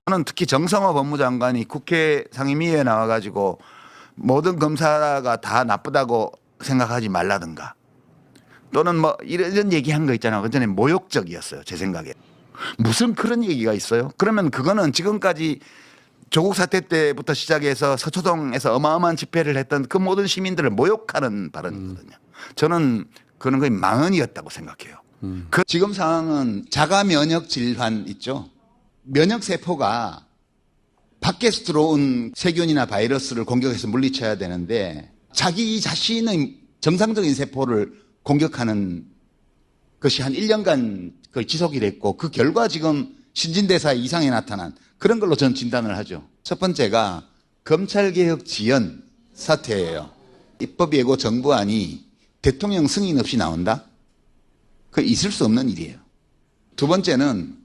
저는 특히 정성호 법무장관이 국회 상임위에 나와가지고 모든 검사가 다 나쁘다고 생각하지 말라든가 또는 뭐 이런 얘기한 거 있잖아요. 그전에 모욕적이었어요. 제 생각에. 무슨 그런 얘기가 있어요? 그러면 그거는 지금까지 조국 사태 때부터 시작해서 서초동에서 어마어마한 집회를 했던 그 모든 시민들을 모욕하는 발언이거든요. 저는 그런 거의 망언이었다고 생각해요. 지금 상황은 자가 면역 질환 있죠. 면역 세포가 밖에서 들어온 세균이나 바이러스를 공격해서 물리쳐야 되는데 자기 자신의 정상적인 세포를 공격하는 것이 한 1년간 거의 지속이 됐고 그 결과 지금 신진대사 이상이 나타난 그런 걸로 전 진단을 하죠. 첫 번째가 검찰개혁 지연 사태예요. 입법 예고 정부안이 대통령 승인 없이 나온다? 그 있을 수 없는 일이에요. 두 번째는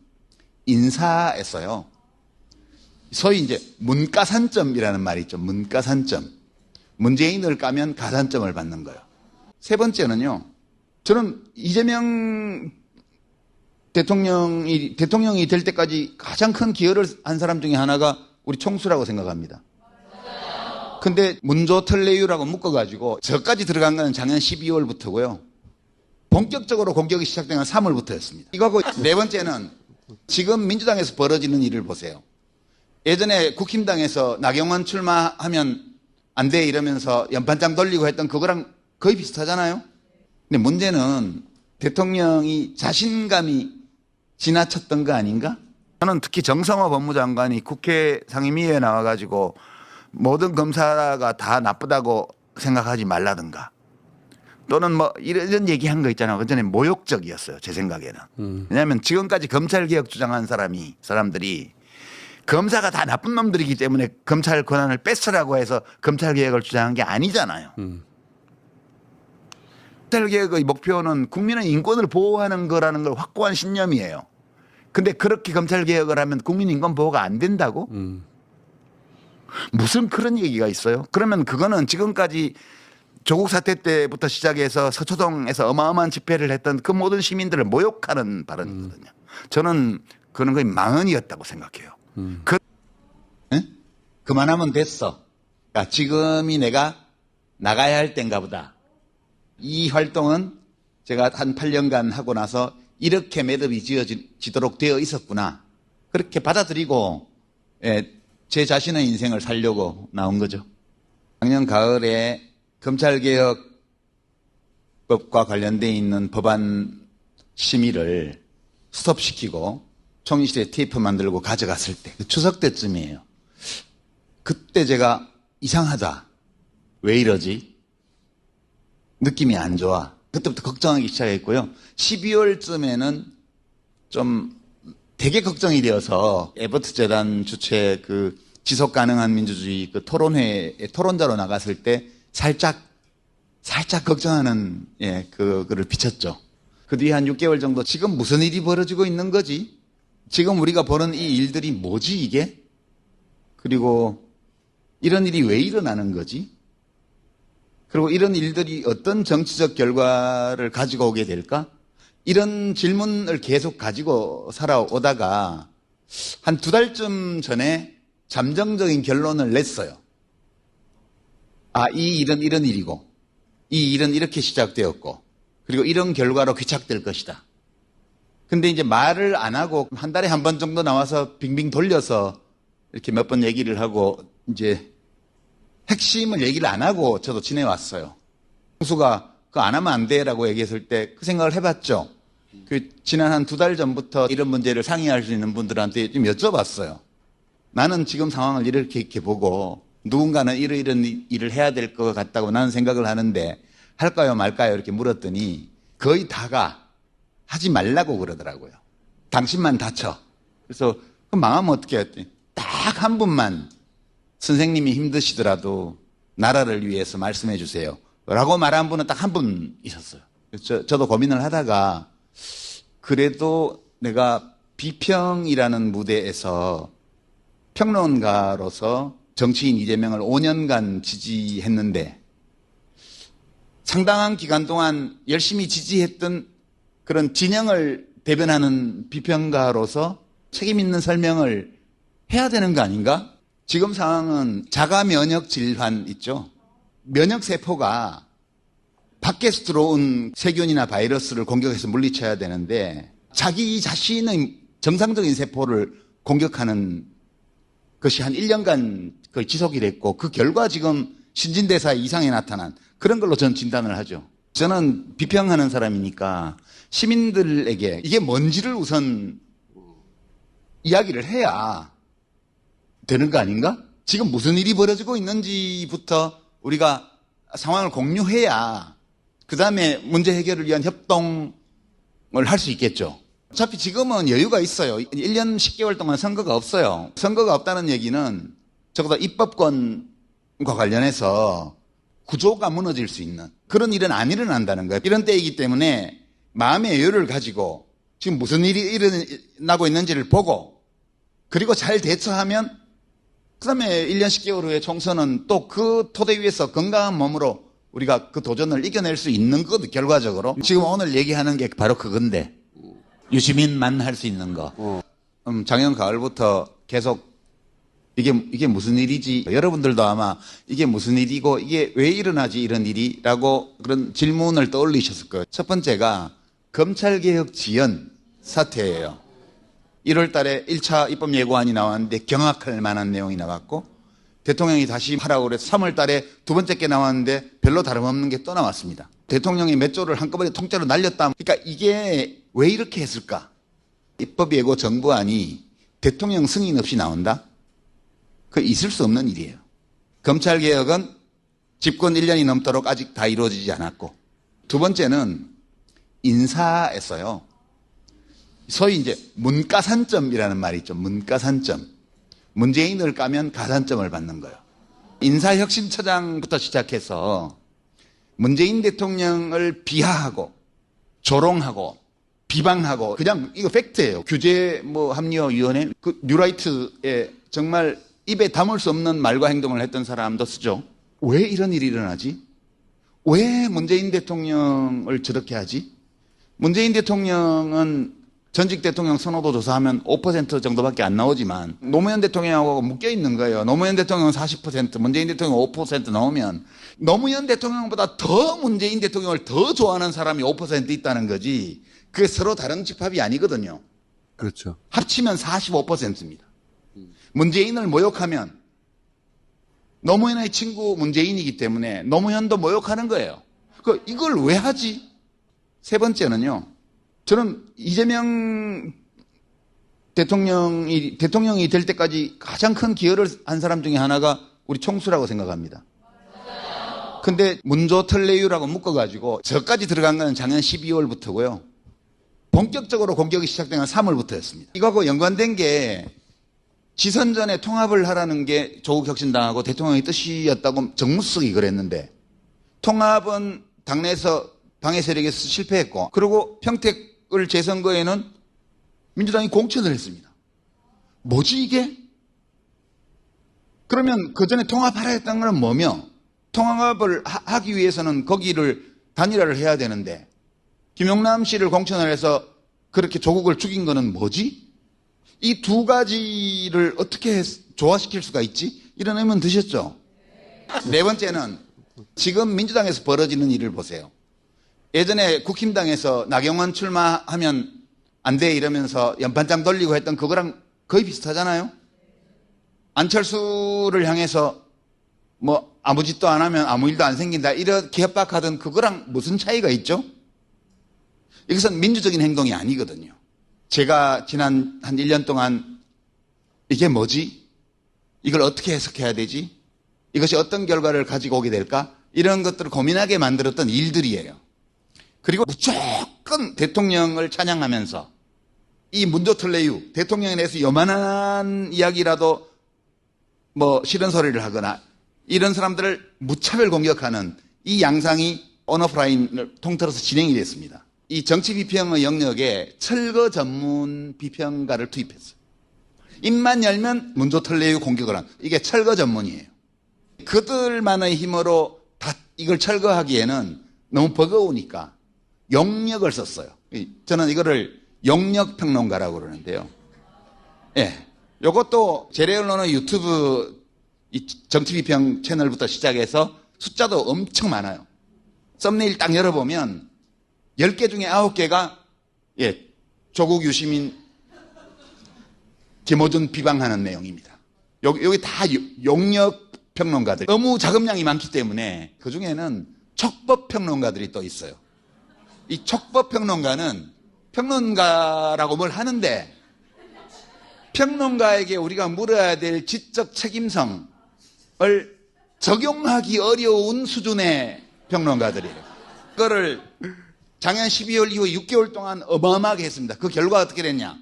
인사에서요. 소위 이제 문가산점이라는 말이 있죠. 문가산점. 문재인을 까면 가산점을 받는 거예요. 세 번째는요. 저는 이재명 대통령이 될 때까지 가장 큰 기여를 한 사람 중에 하나가 우리 총수라고 생각합니다. 근데 문조 특례유라고 묶어가지고 저까지 들어간 건 작년 12월부터고요. 본격적으로 공격이 시작된 건 3월부터였습니다. 이거고 네 번째는 지금 민주당에서 벌어지는 일을 보세요. 예전에 국힘당에서 나경원 출마하면 안 돼 이러면서 연판장 돌리고 했던 그거랑 거의 비슷하잖아요. 근데 문제는 대통령이 자신감이 지나쳤던 거 아닌가? 저는 특히 정성호 법무장관이 국회 상임위에 나와가지고 모든 검사가 다 나쁘다고 생각하지 말라든가 또는 뭐 이런 얘기한 거 있잖아요. 그전에 모욕적이었어요. 제 생각에는. 왜냐하면 지금까지 검찰개혁 주장한 사람들이 검사가 다 나쁜 놈들이기 때문에 검찰 권한을 뺏으라고 해서 검찰개혁을 주장한 게 아니잖아요. 검찰개혁의 목표는 국민의 인권을 보호하는 거라는 걸 확고한 신념이에요. 근데 그렇게 검찰개혁을 하면 국민 인권 보호가 안 된다고? 무슨 그런 얘기가 있어요? 그러면 그거는 지금까지 조국 사태 때부터 시작해서 서초동에서 어마어마한 집회를 했던 그 모든 시민들을 모욕하는 발언이거든요. 저는 그런 거의 망언이었다고 생각해요. 그만하면 됐어. 그러니까 지금이 내가 나가야 할 때인가 보다. 이 활동은 제가 한 8년간 하고 나서 이렇게 매듭이 지어지도록 되어 있었구나. 그렇게 받아들이고 제 자신의 인생을 살려고 나온 거죠. 작년 가을에 검찰개혁법과 관련되어 있는 법안 심의를 스톱시키고 총리실에 테이프 만들고 가져갔을 때 추석 때쯤이에요. 그때 제가 이상하다. 왜 이러지? 느낌이 안 좋아. 그때부터 걱정하기 시작했고요. 12월쯤에는 좀 되게 걱정이 되어서 에버트 재단 주최 그 지속 가능한 민주주의 그 토론회에 토론자로 나갔을 때 살짝 걱정하는 그거를 비쳤죠. 그 뒤에 한 6개월 정도 지금 무슨 일이 벌어지고 있는 거지? 지금 우리가 보는 이 일들이 뭐지 이게? 그리고 이런 일이 왜 일어나는 거지? 그리고 이런 일들이 어떤 정치적 결과를 가지고 오게 될까? 이런 질문을 계속 가지고 살아오다가 한 2달쯤 전에 잠정적인 결론을 냈어요. 아, 이 일은 이런 일이고, 이 일은 이렇게 시작되었고, 그리고 이런 결과로 귀착될 것이다. 근데 이제 말을 안 하고 한 달에 한 번 정도 나와서 빙빙 돌려서 이렇게 몇 번 얘기를 하고 이제 핵심을 얘기를 안 하고 저도 지내왔어요. 총수가 그거 안 하면 안 돼라고 얘기했을 때 그 생각을 해봤죠. 그 지난 한 2달 전부터 이런 문제를 상의할 수 있는 분들한테 좀 여쭤봤어요. 나는 지금 상황을 이렇게 보고 누군가는 이런 일을 해야 될 것 같다고 나는 생각을 하는데 할까요 말까요 이렇게 물었더니 거의 다가 하지 말라고 그러더라고요. 당신만 다쳐. 그래서 그럼 망하면 어떻게 했더니 딱 한 분만 선생님이 힘드시더라도 나라를 위해서 말씀해 주세요. 라고 말한 분은 딱 한 분 있었어요. 저도 고민을 하다가 그래도 내가 비평이라는 무대에서 평론가로서 정치인 이재명을 5년간 지지했는데 상당한 기간 동안 열심히 지지했던 그런 진영을 대변하는 비평가로서 책임 있는 설명을 해야 되는 거 아닌가? 지금 상황은 자가 면역 질환 있죠? 면역 세포가 밖에서 들어온 세균이나 바이러스를 공격해서 물리쳐야 되는데 자기 자신의 정상적인 세포를 공격하는 것이 한 1년간 거의 지속이 됐고 그 결과 지금 신진대사 이상이 나타난 그런 걸로 저는 진단을 하죠. 저는 비평하는 사람이니까 시민들에게 이게 뭔지를 우선 이야기를 해야 되는 거 아닌가? 지금 무슨 일이 벌어지고 있는지부터 우리가 상황을 공유해야 그 다음에 문제 해결을 위한 협동을 할 수 있겠죠. 어차피 지금은 여유가 있어요. 1년 10개월 동안 선거가 없어요. 선거가 없다는 얘기는 적어도 입법권과 관련해서 구조가 무너질 수 있는 그런 일은 안 일어난다는 거예요. 이런 때이기 때문에 마음의 여유를 가지고 지금 무슨 일이 일어나고 있는지를 보고 그리고 잘 대처하면 그 다음에 1년 10개월 후에 총선은 또 그 토대 위에서 건강한 몸으로 우리가 그 도전을 이겨낼 수 있는 것, 결과적으로. 지금 오늘 얘기하는 게 바로 그건데. 유시민만 할 수 있는 거. 작년 가을부터 계속 이게 무슨 일이지? 여러분들도 아마 이게 무슨 일이고 이게 왜 일어나지 이런 일이라고 그런 질문을 떠올리셨을 거예요. 첫 번째가 검찰개혁 지연 사태예요. 1월 달에 1차 입법 예고안이 나왔는데 경악할 만한 내용이 나왔고 대통령이 다시 하라고 그래서 3월 달에 두 번째 게 나왔는데 별로 다름없는 게 또 나왔습니다. 대통령이 몇 조를 한꺼번에 통째로 날렸다. 그러니까 이게 왜 이렇게 했을까? 입법 예고 정부안이 대통령 승인 없이 나온다? 그 있을 수 없는 일이에요. 검찰개혁은 집권 1년이 넘도록 아직 다 이루어지지 않았고 두 번째는 인사에서요. 소위 이제 문가산점이라는 말이 있죠. 문가산점. 문재인을 까면 가산점을 받는 거예요. 인사혁신처장부터 시작해서 문재인 대통령을 비하하고 조롱하고 비방하고 그냥 이거 팩트예요. 규제 합리화위원회 그 뉴라이트에 정말 입에 담을 수 없는 말과 행동을 했던 사람도 쓰죠. 왜 이런 일이 일어나지? 왜 문재인 대통령을 저렇게 하지? 문재인 대통령은 전직 대통령 선호도 조사하면 5% 정도밖에 안 나오지만 노무현 대통령하고 묶여 있는 거예요. 노무현 대통령은 40%, 문재인 대통령 5% 나오면 노무현 대통령보다 더 문재인 대통령을 더 좋아하는 사람이 5% 있다는 거지. 그게 서로 다른 집합이 아니거든요. 그렇죠. 합치면 45%입니다. 문재인을 모욕하면 노무현의 친구 문재인이기 때문에 노무현도 모욕하는 거예요. 이걸 왜 하지? 세 번째는요. 저는 이재명 대통령이 될 때까지 가장 큰 기여를 한 사람 중에 하나가 우리 총수라고 생각합니다. 근데 문조 특례유라고 묶어가지고 저까지 들어간 건 작년 12월부터고요. 본격적으로 공격이 시작된 건 3월부터였습니다. 이거하고 연관된 게 지선 전에 통합을 하라는 게 조국 혁신당하고 대통령의 뜻이었다고 정무수석이 그랬는데 통합은 당내에서 방해 세력에서 실패했고 그리고 평택을 재선거에는 민주당이 공천을 했습니다. 뭐지 이게? 그러면 그 전에 통합하라 했던 건 뭐며 통합을 하기 위해서는 거기를 단일화를 해야 되는데 김용남 씨를 공천을 해서 그렇게 조국을 죽인 거는 뭐지? 이 두 가지를 어떻게 조화시킬 수가 있지? 이런 의문 드셨죠? 네 번째는 지금 민주당에서 벌어지는 일을 보세요. 예전에 국힘당에서 나경원 출마하면 안 돼 이러면서 연판장 돌리고 했던 그거랑 거의 비슷하잖아요. 안철수를 향해서 아무 짓도 안 하면 아무 일도 안 생긴다 이렇게 협박하던 그거랑 무슨 차이가 있죠? 이것은 민주적인 행동이 아니거든요. 제가 지난 한 1년 동안 이게 뭐지? 이걸 어떻게 해석해야 되지? 이것이 어떤 결과를 가지고 오게 될까? 이런 것들을 고민하게 만들었던 일들이에요. 그리고 무조건 대통령을 찬양하면서 이 문조특례유 대통령에 대해서 요만한 이야기라도 싫은 소리를 하거나 이런 사람들을 무차별 공격하는 이 양상이 온오프라인을 통틀어서 진행이 됐습니다. 이 정치 비평의 영역에 철거 전문 비평가를 투입했어요. 입만 열면 문조특례유 공격을 한 이게 철거 전문이에요. 그들만의 힘으로 다 이걸 철거하기에는 너무 버거우니까 용력을 썼어요. 저는 이거를 용력평론가라고 그러는데요. 예. 요것도 재래언론의 유튜브 이 정치비평 채널부터 시작해서 숫자도 엄청 많아요. 썸네일 딱 열어보면 10개 중에 9개가 조국 유시민 김어준 비방하는 내용입니다. 여기 다 용역 평론가들. 너무 자금량이 많기 때문에 그 중에는 촉법 평론가들이 또 있어요. 이 촉법 평론가는 평론가라고 뭘 하는데 평론가에게 우리가 물어야 될 지적 책임성을 적용하기 어려운 수준의 평론가들이에요. 그거를 작년 12월 이후 6개월 동안 어마어마하게 했습니다. 그 결과가 어떻게 됐냐?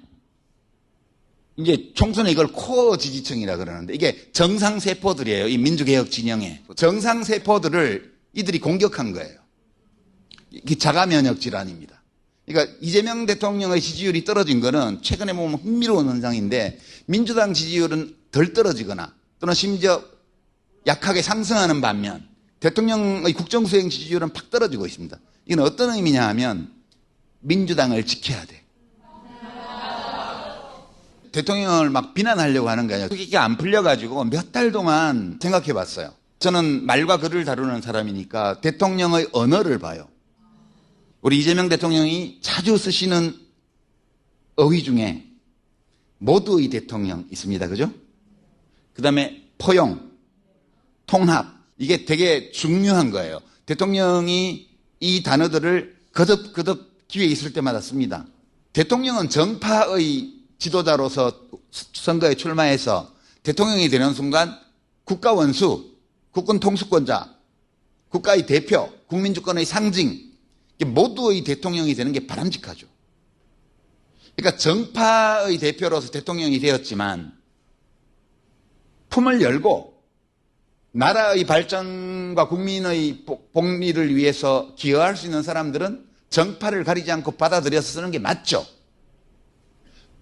이제 총선에 이걸 코어 지지층이라 그러는데 이게 정상세포들이에요. 이 민주개혁 진영에. 정상세포들을 이들이 공격한 거예요. 이게 자가면역 질환입니다. 그러니까 이재명 대통령의 지지율이 떨어진 거는 최근에 보면 흥미로운 현상인데 민주당 지지율은 덜 떨어지거나 또는 심지어 약하게 상승하는 반면 대통령의 국정수행 지지율은 팍 떨어지고 있습니다. 이건 어떤 의미냐 하면 민주당을 지켜야 돼. 대통령을 막 비난하려고 하는 게 아니라 그게 안 풀려가지고 몇 달 동안 생각해 봤어요. 저는 말과 글을 다루는 사람이니까 대통령의 언어를 봐요. 우리 이재명 대통령이 자주 쓰시는 어휘 중에 모두의 대통령 있습니다. 그죠? 그 다음에 포용, 통합. 이게 되게 중요한 거예요. 대통령이 이 단어들을 거듭 기회에 있을 때마다 씁니다. 대통령은 정파의 지도자로서 선거에 출마해서 대통령이 되는 순간 국가 원수, 국군 통수권자, 국가의 대표, 국민주권의 상징, 모두의 대통령이 되는 게 바람직하죠. 그러니까 정파의 대표로서 대통령이 되었지만 품을 열고 나라의 발전과 국민의 복리를 위해서 기여할 수 있는 사람들은 정파를 가리지 않고 받아들여서 쓰는 게 맞죠.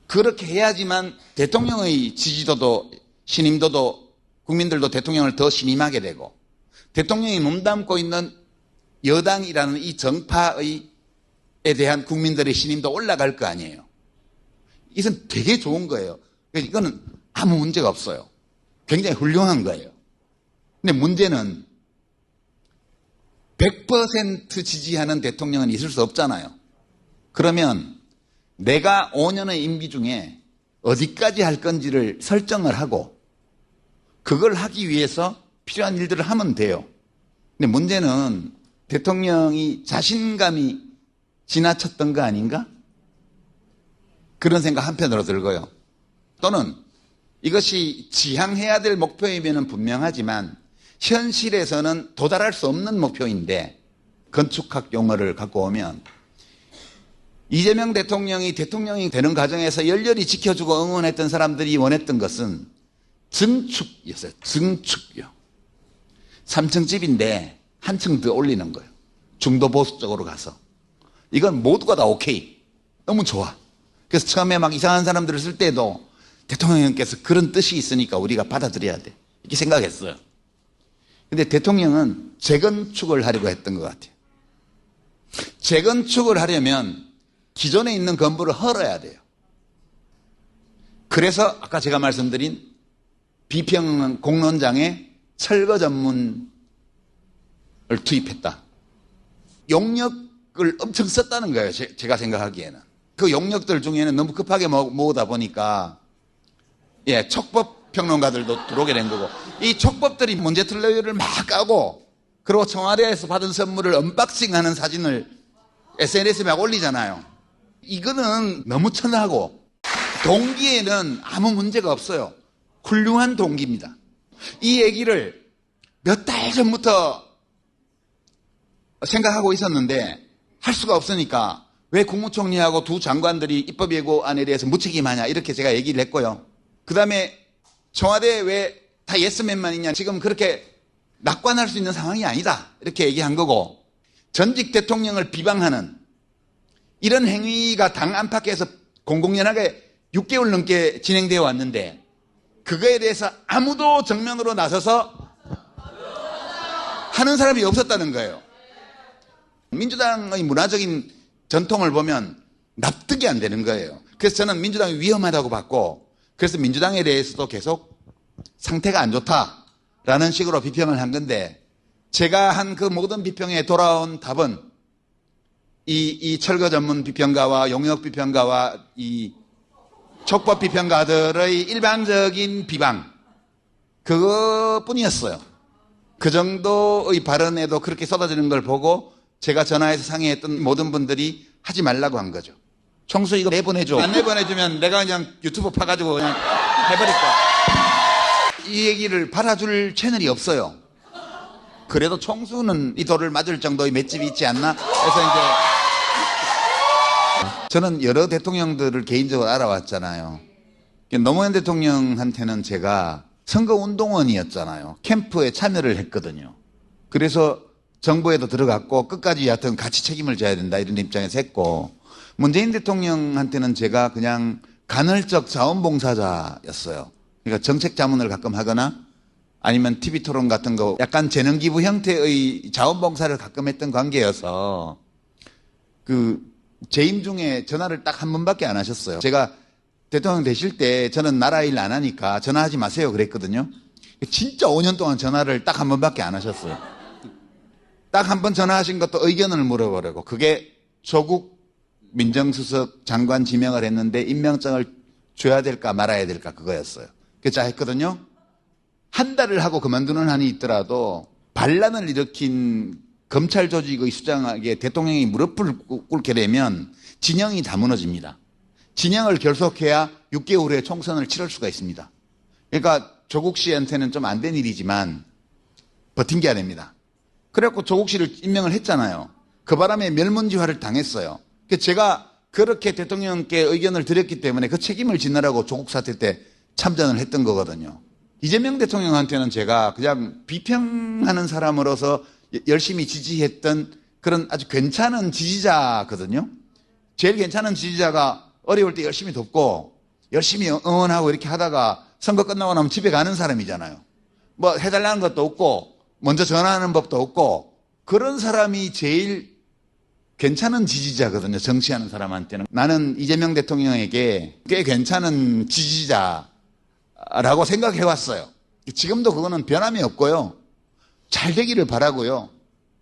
그렇게 해야지만 대통령의 지지도도 신임도도 국민들도 대통령을 더 신임하게 되고 대통령이 몸담고 있는 여당이라는 이 정파에 대한 국민들의 신임도 올라갈 거 아니에요. 이것은 되게 좋은 거예요. 이거는 아무 문제가 없어요. 굉장히 훌륭한 거예요. 근데 문제는 100% 지지하는 대통령은 있을 수 없잖아요. 그러면 내가 5년의 임기 중에 어디까지 할 건지를 설정을 하고 그걸 하기 위해서 필요한 일들을 하면 돼요. 근데 문제는 대통령이 자신감이 지나쳤던 거 아닌가? 그런 생각 한편으로 들고요. 또는 이것이 지향해야 될 목표이면 분명하지만 현실에서는 도달할 수 없는 목표인데 건축학 용어를 갖고 오면 이재명 대통령이 되는 과정에서 열렬히 지켜주고 응원했던 사람들이 원했던 것은 증축이었어요. 증축이요. 3층 집인데 한 층 더 올리는 거예요. 중도 보수 쪽으로 가서. 이건 모두가 다 오케이. 너무 좋아. 그래서 처음에 막 이상한 사람들을 쓸 때도 대통령께서 그런 뜻이 있으니까 우리가 받아들여야 돼. 이렇게 생각했어요. 근데 대통령은 재건축을 하려고 했던 것 같아요. 재건축을 하려면 기존에 있는 건물을 헐어야 돼요. 그래서 아까 제가 말씀드린 비평 공론장에 철거 전문을 투입했다. 용역을 엄청 썼다는 거예요. 제가 생각하기에는. 그 용역들 중에는 너무 급하게 모으다 보니까 촉법 평론가들도 들어오게 된 거고 이 촉법들이 문제틀레이를 막 까고 그리고 청와대에서 받은 선물을 언박싱하는 사진을 SNS에 막 올리잖아요. 이거는 너무 천하고 동기에는 아무 문제가 없어요. 훌륭한 동기입니다. 이 얘기를 몇 달 전부터 생각하고 있었는데 할 수가 없으니까 왜 국무총리하고 두 장관들이 입법예고안에 대해서 무책임하냐 이렇게 제가 얘기를 했고요. 그 다음에 청와대에 왜 다 예스맨만 있냐 지금 그렇게 낙관할 수 있는 상황이 아니다 이렇게 얘기한 거고 전직 대통령을 비방하는 이런 행위가 당 안팎에서 공공연하게 6개월 넘게 진행되어 왔는데 그거에 대해서 아무도 정면으로 나서서 하는 사람이 없었다는 거예요. 민주당의 문화적인 전통을 보면 납득이 안 되는 거예요. 그래서 저는 민주당이 위험하다고 봤고 그래서 민주당에 대해서도 계속 상태가 안 좋다라는 식으로 비평을 한 건데, 제가 한 그 모든 비평에 돌아온 답은 이 철거 전문 비평가와 용역 비평가와 이 촉법 비평가들의 일방적인 비방, 그것뿐이었어요. 그 정도의 발언에도 그렇게 쏟아지는 걸 보고 제가 전화해서 상의했던 모든 분들이 하지 말라고 한 거죠. 총수 이거 내보내줘. 안 내보내주면 내가 그냥 유튜브 파가지고 그냥 해버릴 거야. 이 얘기를 팔아줄 채널이 없어요. 그래도 총수는 이 돌을 맞을 정도의 맷집이 있지 않나 해서 이제, 저는 여러 대통령들을 개인적으로 알아왔잖아요. 노무현 대통령한테는 제가 선거운동원이었잖아요. 캠프에 참여를 했거든요. 그래서 정부에도 들어갔고 끝까지 여하튼 같이 책임을 져야 된다 이런 입장에서 했고, 문재인 대통령한테는 제가 그냥 간헐적 자원봉사자였어요. 그러니까 정책 자문을 가끔 하거나 아니면 TV 토론 같은 거 약간 재능 기부 형태의 자원봉사를 가끔 했던 관계여서 그 재임 중에 전화를 딱 한 번밖에 안 하셨어요. 제가 대통령 되실 때 저는 나라 일 안 하니까 전화하지 마세요 그랬거든요. 진짜 5년 동안 전화를 딱 한 번밖에 안 하셨어요. 딱 한 번 전화하신 것도 의견을 물어보려고. 그게 조국 민정수석 장관 지명을 했는데 임명장을 줘야 될까 말아야 될까 그거였어요. 그래서 했거든요. 한 달을 하고 그만두는 한이 있더라도 반란을 일으킨 검찰 조직의 수장에게 대통령이 무릎을 꿇게 되면 진영이 다 무너집니다. 진영을 결속해야 6개월 후에 총선을 치를 수가 있습니다. 그러니까 조국 씨한테는 좀 안 된 일이지만 버틴겨야 됩니다. 그래갖고 조국 씨를 임명을 했잖아요. 그 바람에 멸문지화를 당했어요. 제가 그렇게 대통령께 의견을 드렸기 때문에 그 책임을 지느라고 조국 사태 때 참전을 했던 거거든요. 이재명 대통령한테는 제가 그냥 비평하는 사람으로서 열심히 지지했던 그런 아주 괜찮은 지지자거든요. 제일 괜찮은 지지자가 어려울 때 열심히 돕고 열심히 응원하고 이렇게 하다가 선거 끝나고 나면 집에 가는 사람이잖아요. 뭐 해달라는 것도 없고 먼저 전화하는 법도 없고 그런 사람이 제일 괜찮은 지지자거든요. 정치하는 사람한테는. 나는 이재명 대통령에게 꽤 괜찮은 지지자라고 생각해 왔어요. 지금도 그거는 변함이 없고요. 잘 되기를 바라고요.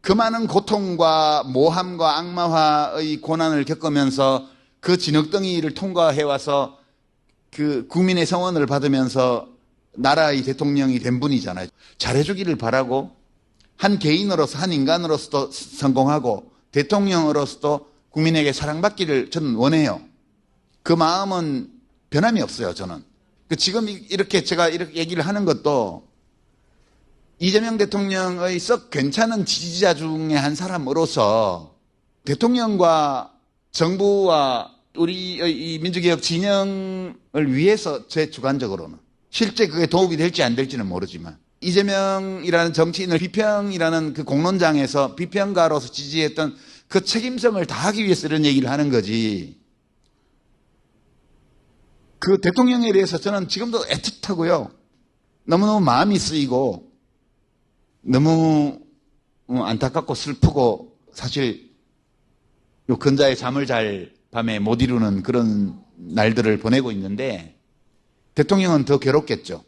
그 많은 고통과 모함과 악마화의 고난을 겪으면서 그 진흙덩이를 통과해 와서 그 국민의 성원을 받으면서 나라의 대통령이 된 분이잖아요. 잘해주기를 바라고 한 개인으로서 한 인간으로서도 성공하고 대통령으로서도 국민에게 사랑받기를 저는 원해요. 그 마음은 변함이 없어요. 저는. 지금 이렇게 제가 이렇게 얘기를 하는 것도 이재명 대통령의 썩 괜찮은 지지자 중에 한 사람으로서 대통령과 정부와 우리의 이 민주개혁 진영을 위해서 제 주관적으로는 실제 그게 도움이 될지 안 될지는 모르지만 이재명이라는 정치인을 비평이라는 그 공론장에서 비평가로서 지지했던 그 책임성을 다하기 위해서 이런 얘기를 하는 거지. 그 대통령에 대해서 저는 지금도 애틋하고요. 너무너무 마음이 쓰이고 너무 안타깝고 슬프고 사실 요 근자에 잠을 잘 밤에 못 이루는 그런 날들을 보내고 있는데 대통령은 더 괴롭겠죠.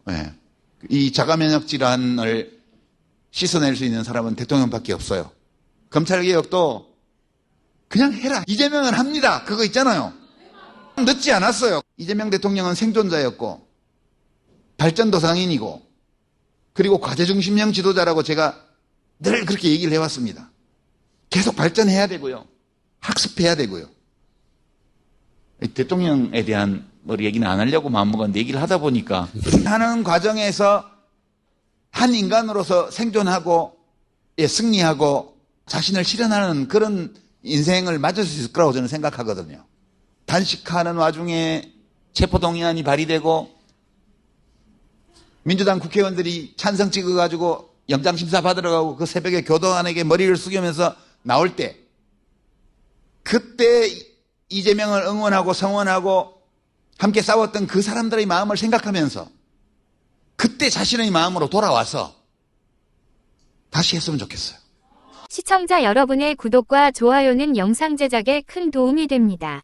네. 이 자가면역 질환을 씻어낼 수 있는 사람은 대통령밖에 없어요. 검찰개혁도 그냥 해라. 이재명은 합니다. 그거 있잖아요. 늦지 않았어요. 이재명 대통령은 생존자였고 발전도상인이고 그리고 과제중심형 지도자라고 제가 늘 그렇게 얘기를 해왔습니다. 계속 발전해야 되고요. 학습해야 되고요. 대통령에 대한 얘기는 안 하려고 마음먹었는데 얘기를 하다 보니까 하는 과정에서 한 인간으로서 생존하고 승리하고 자신을 실현하는 그런 인생을 맞을 수 있을 거라고 저는 생각하거든요. 단식하는 와중에 체포동의안이 발의되고 민주당 국회의원들이 찬성 찍어가지고 영장심사 받으러 가고 그 새벽에 교도관에게 머리를 숙이면서 나올 때 그때 이재명을 응원하고 성원하고 함께 싸웠던 그 사람들의 마음을 생각하면서 그때 자신의 마음으로 돌아와서 다시 했으면 좋겠어요. 시청자 여러분의 구독과 좋아요는 영상 제작에 큰 도움이 됩니다.